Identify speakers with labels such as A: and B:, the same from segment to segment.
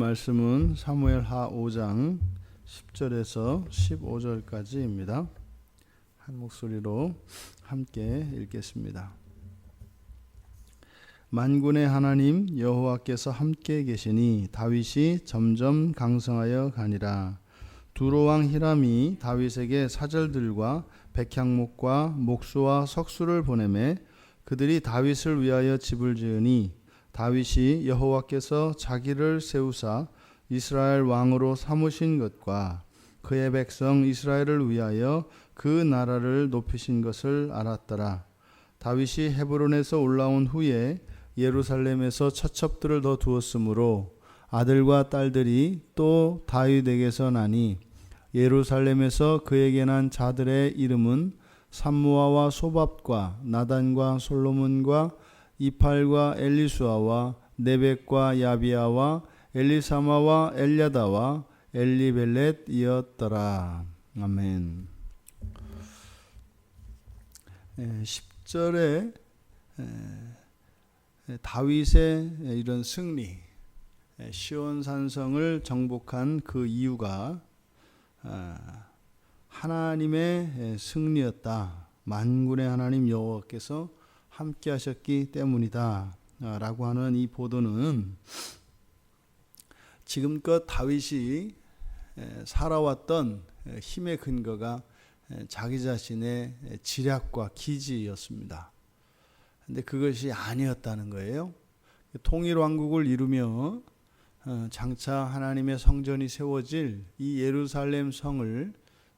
A: 말씀은 사무엘하 5장 10절에서 15절까지입니다. 한 목소리로 함께 읽겠습니다. 만군의 하나님 여호와께서 함께 계시니 다윗이 점점 강성하여 가니라. 두로왕 히람이 다윗에게 사절들과 백향목과 목수와 석수를 보내매 그들이 다윗을 위하여 집을 지으니 다윗이 여호와께서 자기를 세우사 이스라엘 왕으로 삼으신 것과 그의 백성 이스라엘을 위하여 그 나라를 높이신 것을 알았더라. 다윗이 헤브론에서 올라온 후에 예루살렘에서 처첩들을 더 두었으므로 아들과 딸들이 또 다윗에게서 나니 예루살렘에서 그에게 난 자들의 이름은 삼무아와 소밥과 나단과 솔로몬과 이팔과 엘리수아와 네벡과 야비아와 엘리사마와 엘야다와 엘리벨렛이었더라. 아멘. 10절에 다윗의 이런 승리, 시온산성을 정복한 그 이유가 하나님의 승리였다. 만군의 하나님 여호와께서 함께 하셨기 때문이다 라고 하는 이 보도는 지금껏 다윗이 살아왔던 힘의 근거가 자기 자신의 지략과 기지였습니다. 근데 그것이 아니었다는 거예요. 통일왕국을 이루며 장차 하나님의 성전이 세워질 이 예루살렘 성을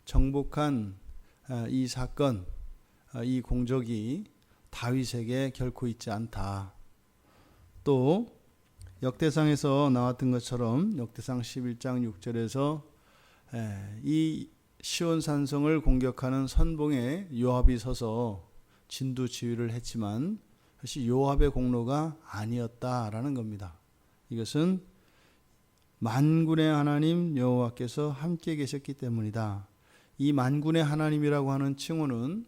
A: 정복한 이 사건, 이 공적이 다윗에게 결코 있지 않다. 또 역대상에서 나왔던 것처럼 역대상 11장 6절에서 이 시온산성을 공격하는 선봉에 요압이 서서 진두지휘를 했지만 그것이 요압의 공로가 아니었다라는 겁니다. 이것은 만군의 하나님 여호와께서 함께 계셨기 때문이다. 이 만군의 하나님이라고 하는 칭호는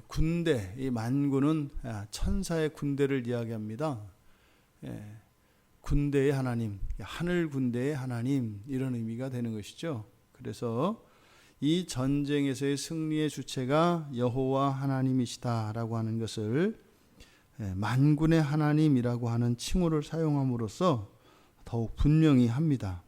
A: 군대, 이 만군은 천사의 군대를 이야기합니다. 군대의 하나님, 하늘 군대의 하나님, 이런 의미가 되는 것이죠. 그래서 이 전쟁에서의 승리의 주체가 여호와 하나님이시다라고 하는 것을 만군의 하나님이라고 하는 칭호를 사용함으로써 더욱 분명히 합니다.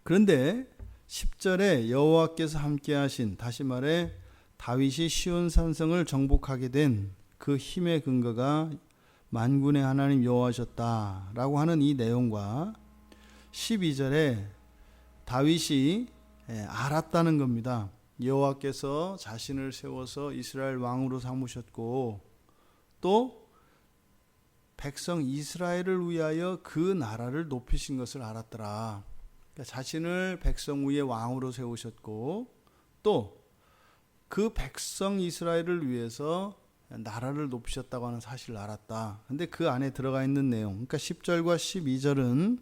A: 그런데 10절에 여호와께서 함께 하신, 다시 말해 다윗이 시온산성을 정복하게 된 그 힘의 근거가 만군의 하나님 여호와셨다라고 하는 이 내용과 12절에 다윗이 알았다는 겁니다. 여호와께서 자신을 세워서 이스라엘 왕으로 삼으셨고 또 백성 이스라엘을 위하여 그 나라를 높이신 것을 알았더라. 그러니까 자신을 백성 위에 왕으로 세우셨고 또 그 백성 이스라엘을 위해서 나라를 높이셨다고 하는 사실을 알았다. 근데 그 안에 들어가 있는 내용, 그러니까 10절과 12절은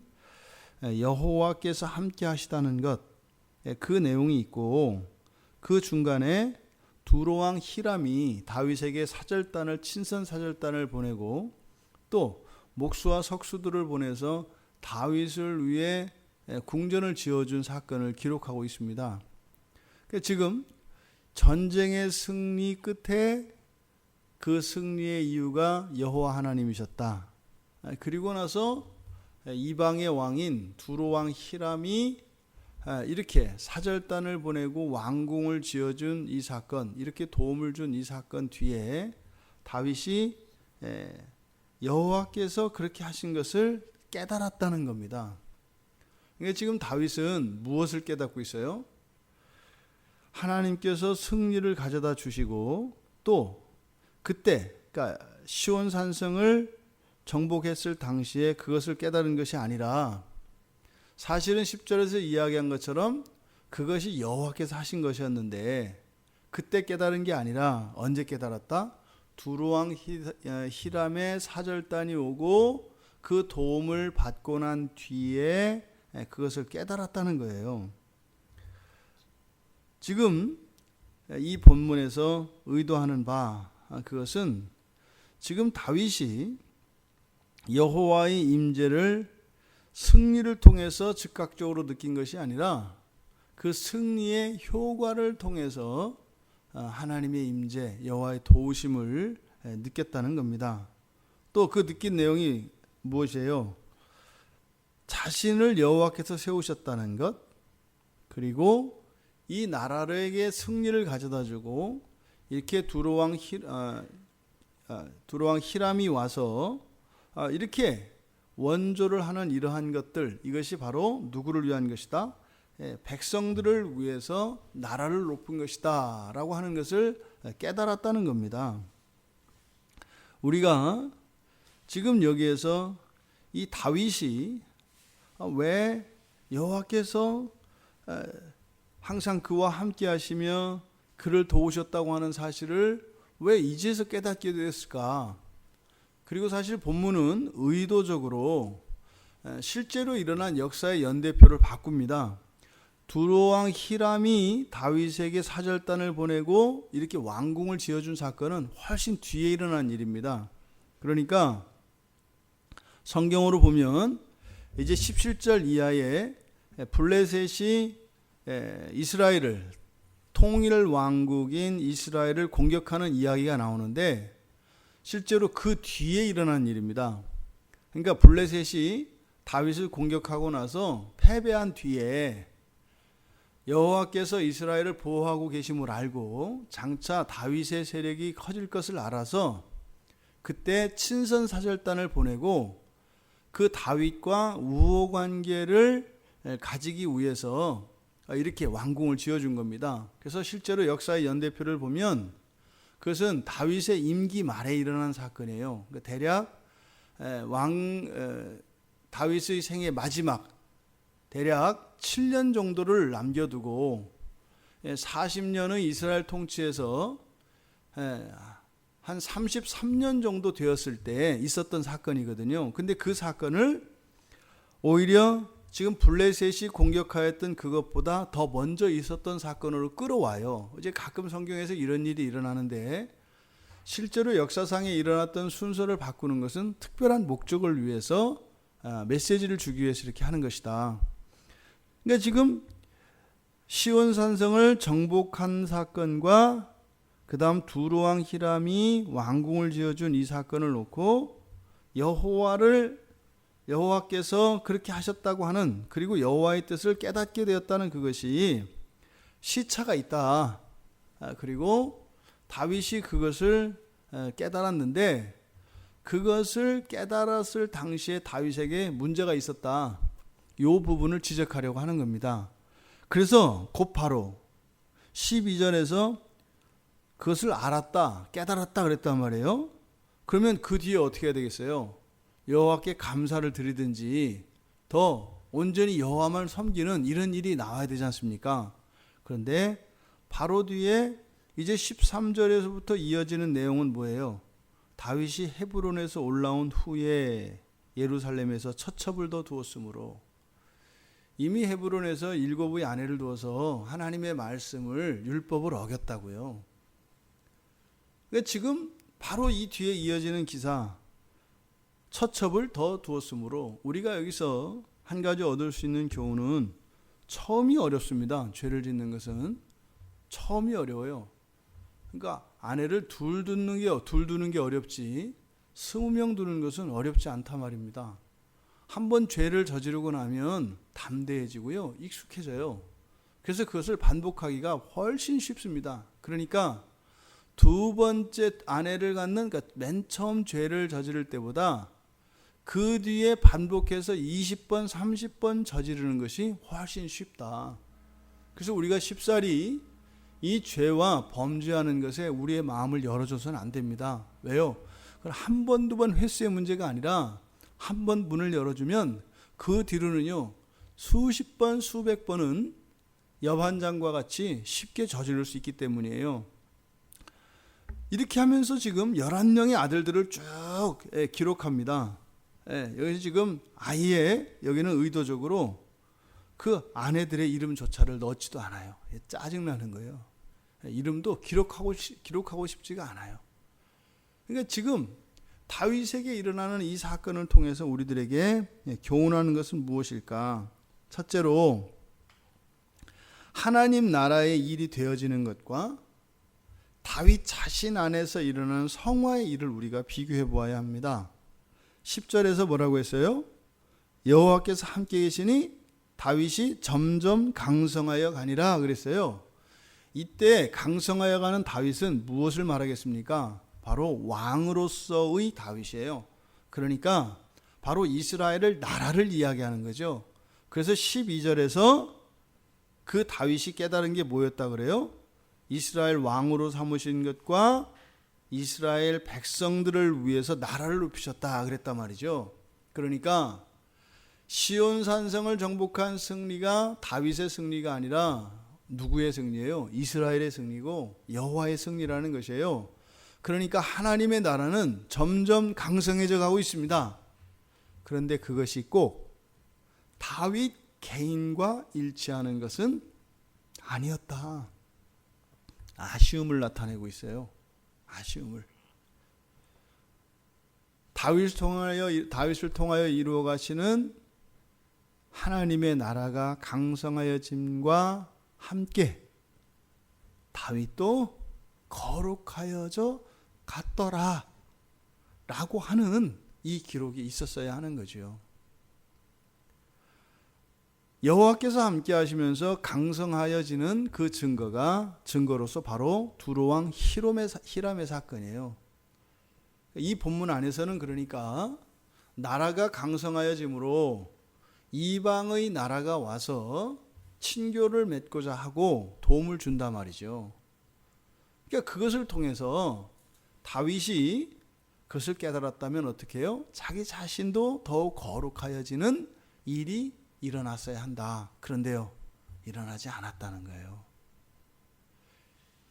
A: 여호와께서 함께 하시다는 것, 그 내용이 있고 그 중간에 두로왕 히람이 다윗에게 사절단을, 친선 사절단을 보내고 또 목수와 석수들을 보내서 다윗을 위해 궁전을 지어준 사건을 기록하고 있습니다. 그러니까 지금 전쟁의 승리 끝에 그 승리의 이유가 여호와 하나님이셨다. 그리고 나서 이방의 왕인 두로왕 히람이 이렇게 사절단을 보내고 왕궁을 지어준 이 사건, 이렇게 도움을 준 이 사건 뒤에 다윗이 여호와께서 그렇게 하신 것을 깨달았다는 겁니다. 그러니까 지금 다윗은 무엇을 깨닫고 있어요? 하나님께서 승리를 가져다 주시고 또 그때, 그러니까 시온산성을 정복했을 당시에 그것을 깨달은 것이 아니라 사실은 10절에서 이야기한 것처럼 그것이 여호와께서 하신 것이었는데 그때 깨달은 게 아니라 언제 깨달았다? 두로왕 히람의 사절단이 오고 그 도움을 받고 난 뒤에 그것을 깨달았다는 거예요. 지금 이 본문에서 의도하는 바, 그것은 지금 다윗이 여호와의 임재를 승리를 통해서 즉각적으로 느낀 것이 아니라 그 승리의 효과를 통해서 하나님의 임재, 여호와의 도우심을 느꼈다는 겁니다. 또 그 느낀 내용이 무엇이에요? 자신을 여호와께서 세우셨다는 것, 그리고 이 나라에게 승리를 가져다주고 이렇게 두로왕 히람이 와서 이렇게 원조를 하는 이러한 것들, 이것이 바로 누구를 위한 것이다? 백성들을 위해서 나라를 높은 것이다 라고 하는 것을 깨달았다는 겁니다. 우리가 지금 여기에서 이 다윗이 왜 여호와께서 항상 그와 함께 하시며 그를 도우셨다고 하는 사실을 왜 이제서 깨닫게 되었을까? 그리고 사실 본문은 의도적으로 실제로 일어난 역사의 연대표를 바꿉니다. 두로왕 히람이 다윗에게 사절단을 보내고 이렇게 왕궁을 지어준 사건은 훨씬 뒤에 일어난 일입니다. 그러니까 성경으로 보면 이제 17절 이하에 블레셋이 이스라엘을, 통일 왕국인 이스라엘을 공격하는 이야기가 나오는데 실제로 그 뒤에 일어난 일입니다. 그러니까 블레셋이 다윗을 공격하고 나서 패배한 뒤에 여호와께서 이스라엘을 보호하고 계심을 알고 장차 다윗의 세력이 커질 것을 알아서 그때 친선 사절단을 보내고 그 다윗과 우호 관계를 가지기 위해서 이렇게 왕궁을 지어준 겁니다. 그래서 실제로 역사의 연대표를 보면 그것은 다윗의 임기 말에 일어난 사건이에요. 그러니까 대략 다윗의 생애 마지막 대략 7년 정도를 남겨두고 40년의 이스라엘 통치에서 한 33년 정도 되었을 때 있었던 사건이거든요. 근데 그 사건을 오히려 지금 블레셋이 공격하였던 그것보다 더 먼저 있었던 사건으로 끌어와요. 이제 가끔 성경에서 이런 일이 일어나는데 실제로 역사상에 일어났던 순서를 바꾸는 것은 특별한 목적을 위해서 메시지를 주기 위해서 이렇게 하는 것이다. 그러니까 지금 시온산성을 정복한 사건과 그 다음 두로왕 히람이 왕궁을 지어준 이 사건을 놓고 여호와께서 그렇게 하셨다고 하는, 그리고 여호와의 뜻을 깨닫게 되었다는 그것이 시차가 있다. 그리고 다윗이 그것을 깨달았는데 그것을 깨달았을 당시에 다윗에게 문제가 있었다. 이 부분을 지적하려고 하는 겁니다. 그래서 곧바로 12절에서 그것을 알았다, 깨달았다 그랬단 말이에요. 그러면 그 뒤에 어떻게 해야 되겠어요? 여호와께 감사를 드리든지 더 온전히 여호와만 섬기는 이런 일이 나와야 되지 않습니까? 그런데 바로 뒤에 이제 13절에서부터 이어지는 내용은 뭐예요? 다윗이 헤브론에서 올라온 후에 예루살렘에서 처첩을 더 두었으므로, 이미 헤브론에서 7의 아내를 두어서 하나님의 말씀을, 율법을 어겼다고요. 그러니까 지금 바로 이 뒤에 이어지는 기사, 처첩을 더 두었으므로, 우리가 여기서 한 가지 얻을 수 있는 교훈은 처음이 어렵습니다. 죄를 짓는 것은 처음이 어려워요. 그러니까 아내를 둘 두는 게 어렵지 20명 두는 것은 어렵지 않다 말입니다. 한번 죄를 저지르고 나면 담대해지고요, 익숙해져요. 그래서 그것을 반복하기가 훨씬 쉽습니다. 그러니까 두 번째 아내를 갖는, 그러니까 맨 처음 죄를 저지를 때보다 그 뒤에 반복해서 20번, 30번 저지르는 것이 훨씬 쉽다. 그래서 우리가 쉽사리 이 죄와 범죄하는 것에 우리의 마음을 열어줘서는 안 됩니다. 왜요? 한 번, 두 번 횟수의 문제가 아니라 한 번 문을 열어주면 그 뒤로는요, 수십 번, 수백 번은 여반장과 같이 쉽게 저지를 수 있기 때문이에요. 이렇게 하면서 지금 11명의 아들들을 쭉 기록합니다. 여기 지금 아예 여기는 의도적으로 그 아내들의 이름조차를 넣지도 않아요. 짜증나는 거예요. 이름도 기록하고 싶지가 않아요. 그러니까 지금 다윗에게 일어나는 이 사건을 통해서 우리들에게 교훈하는 것은 무엇일까? 첫째로 하나님 나라의 일이 되어지는 것과 다윗 자신 안에서 일어나는 성화의 일을 우리가 비교해 보아야 합니다. 10절에서 뭐라고 했어요? 여호와께서 함께 계시니 다윗이 점점 강성하여 가니라 그랬어요. 이때 강성하여 가는 다윗은 무엇을 말하겠습니까? 바로 왕으로서의 다윗이에요. 그러니까 바로 이스라엘을 나라를 이야기하는 거죠. 그래서 12절에서 그 다윗이 깨달은 게 뭐였다 그래요? 이스라엘 왕으로 삼으신 것과 이스라엘 백성들을 위해서 나라를 높이셨다 그랬단 말이죠. 그러니까 시온 산성을 정복한 승리가 다윗의 승리가 아니라 누구의 승리예요? 이스라엘의 승리고 여호와의 승리라는 것이에요. 그러니까 하나님의 나라는 점점 강성해져 가고 있습니다. 그런데 그것이 꼭 다윗 개인과 일치하는 것은 아니었다. 아쉬움을 나타내고 있어요. 아쉬움을. 다윗을 통하여 이루어 가시는 하나님의 나라가 강성하여짐과 함께 다윗도 거룩하여져 갔더라 라고 하는 이 기록이 있었어야 하는 거죠. 여호와께서 함께 하시면서 강성하여지는 그 증거로서 바로 두로왕 히람의 사건이에요. 이 본문 안에서는 그러니까 나라가 강성하여짐으로 이방의 나라가 와서 친교를 맺고자 하고 도움을 준단 말이죠. 그러니까 그것을 통해서 다윗이 그것을 깨달았다면 어떻게 해요? 자기 자신도 더욱 거룩하여지는 일이 일어났어야 한다. 그런데요, 일어나지 않았다는 거예요.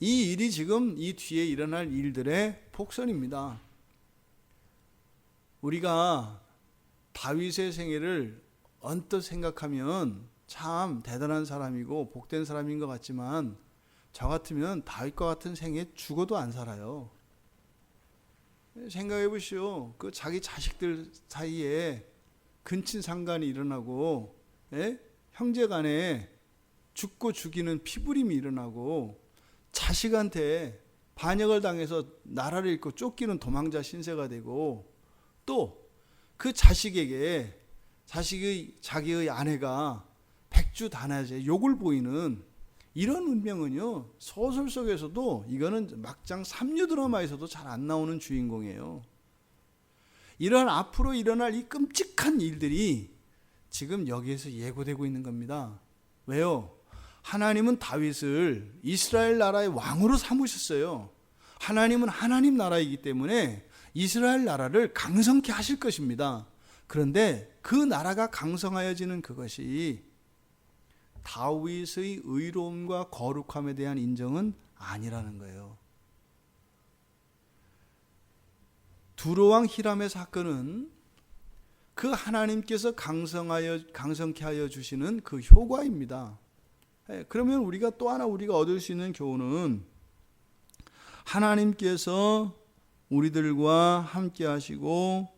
A: 이 일이 지금 이 뒤에 일어날 일들의 폭선입니다. 우리가 다윗의 생애를 언뜻 생각하면 참 대단한 사람이고 복된 사람인 것 같지만 저 같으면 다윗과 같은 생애 죽어도 안 살아요. 생각해 보시오. 그 자기 자식들 사이에 근친상간이 일어나고 형제 간에 죽고 죽이는 피부림이 일어나고 자식한테 반역을 당해서 나라를 잃고 쫓기는 도망자 신세가 되고 또 그 자식에게 자기의 아내가 백주단하제 욕을 보이는 이런 운명은요, 소설 속에서도 이거는 막장 3류 드라마에서도 잘 안 나오는 주인공이에요. 이런 앞으로 일어날 이 끔찍한 일들이 지금 여기에서 예고되고 있는 겁니다. 왜요? 하나님은 다윗을 이스라엘 나라의 왕으로 삼으셨어요. 하나님은 하나님 나라이기 때문에 이스라엘 나라를 강성케 하실 것입니다. 그런데 그 나라가 강성하여지는 그것이 다윗의 의로움과 거룩함에 대한 인정은 아니라는 거예요. 두로왕 히람의 사건은 그 하나님께서 강성케 하여 주시는 그 효과입니다. 그러면 우리가 또 하나 우리가 얻을 수 있는 교훈은 하나님께서 우리들과 함께 하시고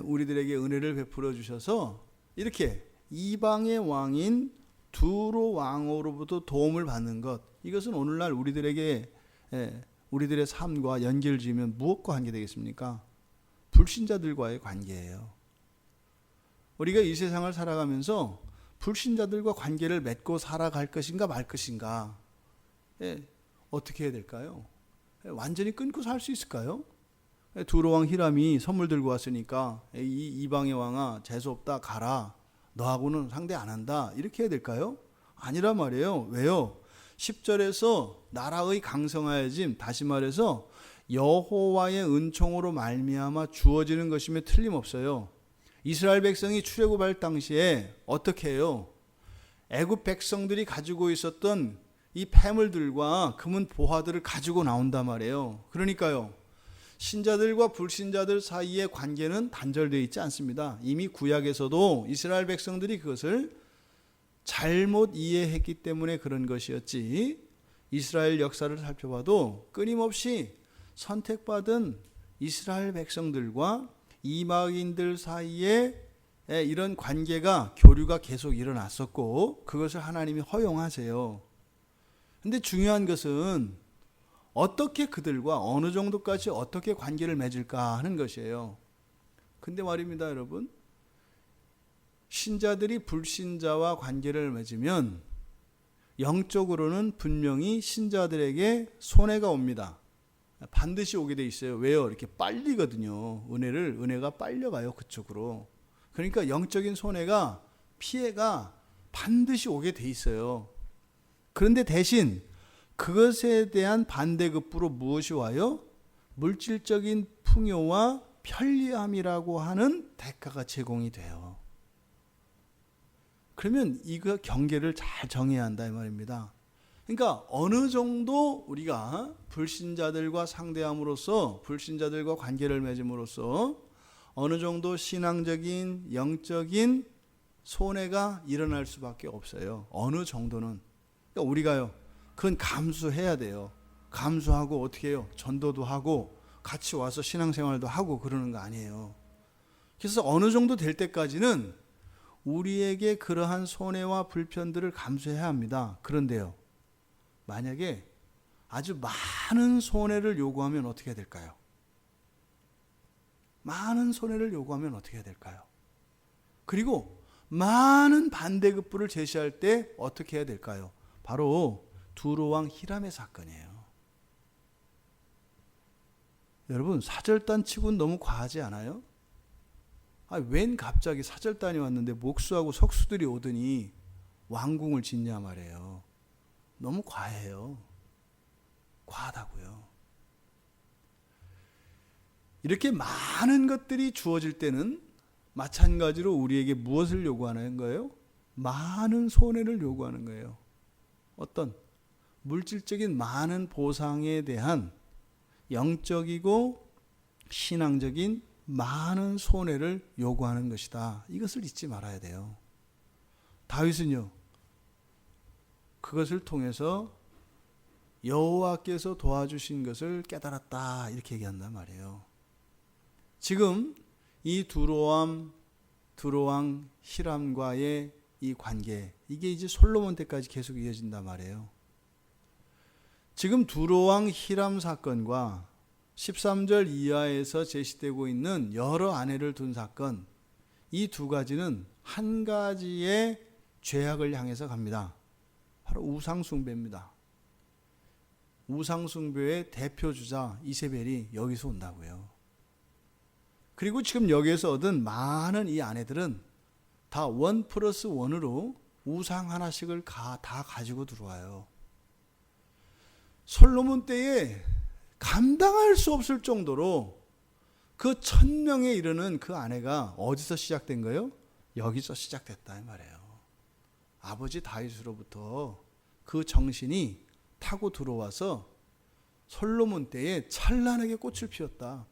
A: 우리들에게 은혜를 베풀어 주셔서 이렇게 이방의 왕인 두로 왕으로부터 도움을 받는 것, 이것은 오늘날 우리들에게 우리들의 삶과 연결 지으면 무엇과 관계되겠습니까? 불신자들과의 관계예요. 우리가 이 세상을 살아가면서 불신자들과 관계를 맺고 살아갈 것인가 말 것인가, 어떻게 해야 될까요? 완전히 끊고 살 수 있을까요? 두로왕 히람이 선물 들고 왔으니까 이 이방의 왕아 재수없다 가라, 너하고는 상대 안 한다, 이렇게 해야 될까요? 아니란 말이에요. 왜요? 10절에서 나라의 강성하여짐, 다시 말해서 여호와의 은총으로 말미암아 주어지는 것임에 틀림없어요. 이스라엘 백성이 출애굽할 당시에 어떻게 해요? 애굽 백성들이 가지고 있었던 이 폐물들과 금은 보화들을 가지고 나온단 말이에요. 그러니까요, 신자들과 불신자들 사이의 관계는 단절되어 있지 않습니다. 이미 구약에서도 이스라엘 백성들이 그것을 잘못 이해했기 때문에 그런 것이었지, 이스라엘 역사를 살펴봐도 끊임없이 선택받은 이스라엘 백성들과 이방인들 사이에 이런 관계가 교류가 계속 일어났었고 그것을 하나님이 허용하세요. 근데 중요한 것은 어떻게 그들과 어느 정도까지 어떻게 관계를 맺을까 하는 것이에요. 근데 말입니다, 여러분. 신자들이 불신자와 관계를 맺으면 영적으로는 분명히 신자들에게 손해가 옵니다. 반드시 오게 돼 있어요. 왜요? 이렇게 빨리거든요. 은혜가 빨려가요, 그쪽으로. 그러니까 영적인 손해가, 피해가 반드시 오게 돼 있어요. 그런데 대신 그것에 대한 반대급부로 무엇이 와요? 물질적인 풍요와 편리함이라고 하는 대가가 제공이 돼요. 그러면 이거 경계를 잘 정해야 한다 이 말입니다. 그러니까 어느 정도 우리가 불신자들과 상대함으로써, 불신자들과 관계를 맺음으로써 어느 정도 신앙적인 영적인 손해가 일어날 수밖에 없어요. 어느 정도는. 그러니까 우리가요, 그건 감수해야 돼요. 감수하고 어떻게 해요? 전도도 하고 같이 와서 신앙생활도 하고 그러는 거 아니에요. 그래서 어느 정도 될 때까지는 우리에게 그러한 손해와 불편들을 감수해야 합니다. 그런데요, 만약에 아주 많은 손해를 요구하면 어떻게 해야 될까요? 많은 손해를 요구하면 어떻게 해야 될까요? 그리고 많은 반대급부를 제시할 때 어떻게 해야 될까요? 바로 두로왕 히람의 사건이에요. 여러분, 사절단 치고는 너무 과하지 않아요? 웬 갑자기 사절단이 왔는데 목수하고 석수들이 오더니 왕궁을 짓냐 말이에요. 너무 과해요. 과하다고요. 이렇게 많은 것들이 주어질 때는 마찬가지로 우리에게 무엇을 요구하는 거예요? 많은 손해를 요구하는 거예요. 어떤 물질적인 많은 보상에 대한 영적이고 신앙적인 많은 손해를 요구하는 것이다. 이것을 잊지 말아야 돼요. 다윗은요, 그것을 통해서 여호와께서 도와주신 것을 깨달았다 이렇게 얘기한단 말이에요. 지금 이 두로왕 히람과의 이 관계, 이게 이제 솔로몬 때까지 계속 이어진단 말이에요. 지금 두로왕 히람 사건과 13절 이하에서 제시되고 있는 여러 아내를 둔 사건, 이 두 가지는 한 가지의 죄악을 향해서 갑니다. 바로 우상숭배입니다. 우상숭배의 대표주자 이세벨이 여기서 온다고요. 그리고 지금 여기에서 얻은 많은 이 아내들은 다 1+1으로 우상 하나씩을 다 가지고 들어와요. 솔로몬 때에 감당할 수 없을 정도로 그 1000명에 이르는 그 아내가 어디서 시작된 거예요? 여기서 시작됐다 이 말이에요. 아버지 다윗으로부터 그 정신이 타고 들어와서 솔로몬 때에 찬란하게 꽃을 피웠다.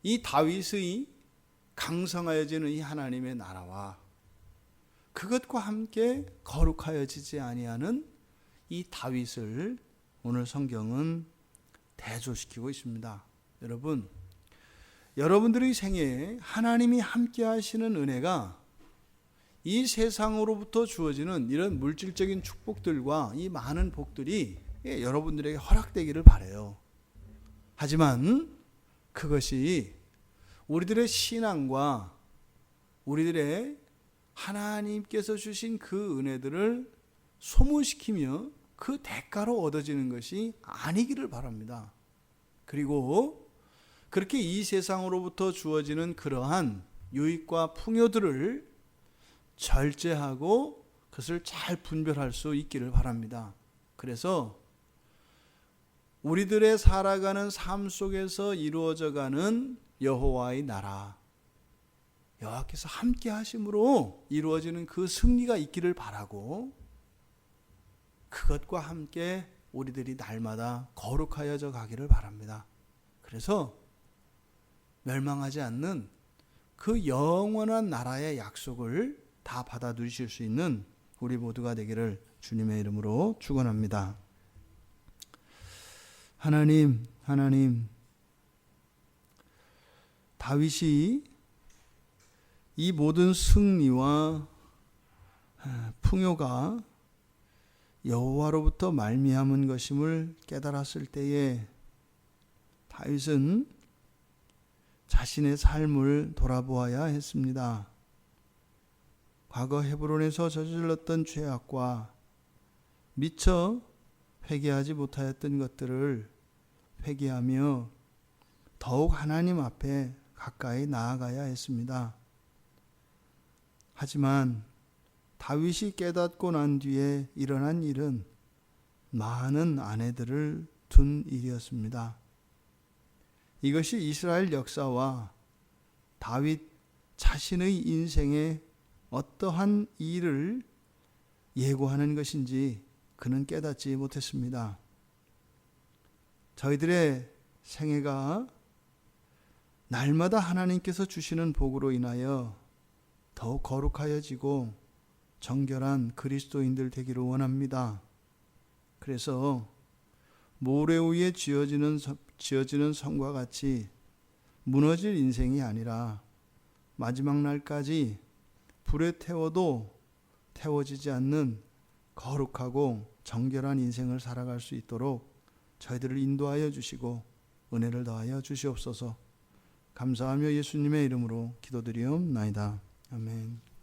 A: 이 다윗의 강성하여지는 이 하나님의 나라와 그것과 함께 거룩하여지지 아니하는 이 다윗을 오늘 성경은 대조시키고 있습니다. 여러분, 여러분들의 생애에 하나님이 함께 하시는 은혜가 이 세상으로부터 주어지는 이런 물질적인 축복들과 이 많은 복들이 여러분들에게 허락되기를 바라요. 하지만 그것이 우리들의 신앙과 우리들의 하나님께서 주신 그 은혜들을 소모시키며 그 대가로 얻어지는 것이 아니기를 바랍니다. 그리고 그렇게 이 세상으로부터 주어지는 그러한 유익과 풍요들을 절제하고 그것을 잘 분별할 수 있기를 바랍니다. 그래서 우리들의 살아가는 삶 속에서 이루어져가는 여호와의 나라, 여호와께서 함께 하심으로 이루어지는 그 승리가 있기를 바라고 그것과 함께 우리들이 날마다 거룩하여져 가기를 바랍니다. 그래서 멸망하지 않는 그 영원한 나라의 약속을 다 받아 누리실 수 있는 우리 모두가 되기를 주님의 이름으로 축원합니다. 하나님, 다윗이 이 모든 승리와 풍요가 여호와로부터 말미암은 것임을 깨달았을 때에 다윗은 자신의 삶을 돌아보아야 했습니다. 과거 헤브론에서 저질렀던 죄악과 미처 회개하지 못하였던 것들을 회개하며 더욱 하나님 앞에 가까이 나아가야 했습니다. 하지만 다윗이 깨닫고 난 뒤에 일어난 일은 많은 아내들을 둔 일이었습니다. 이것이 이스라엘 역사와 다윗 자신의 인생에 어떠한 일을 예고하는 것인지 그는 깨닫지 못했습니다. 저희들의 생애가 날마다 하나님께서 주시는 복으로 인하여 더욱 거룩하여지고 정결한 그리스도인들 되기를 원합니다. 그래서 모래 위에 지어지는 성과 같이 무너질 인생이 아니라 마지막 날까지 불에 태워도 태워지지 않는 거룩하고 정결한 인생을 살아갈 수 있도록 저희들을 인도하여 주시고 은혜를 더하여 주시옵소서. 감사하며 예수님의 이름으로 기도드리옵나이다. 아멘.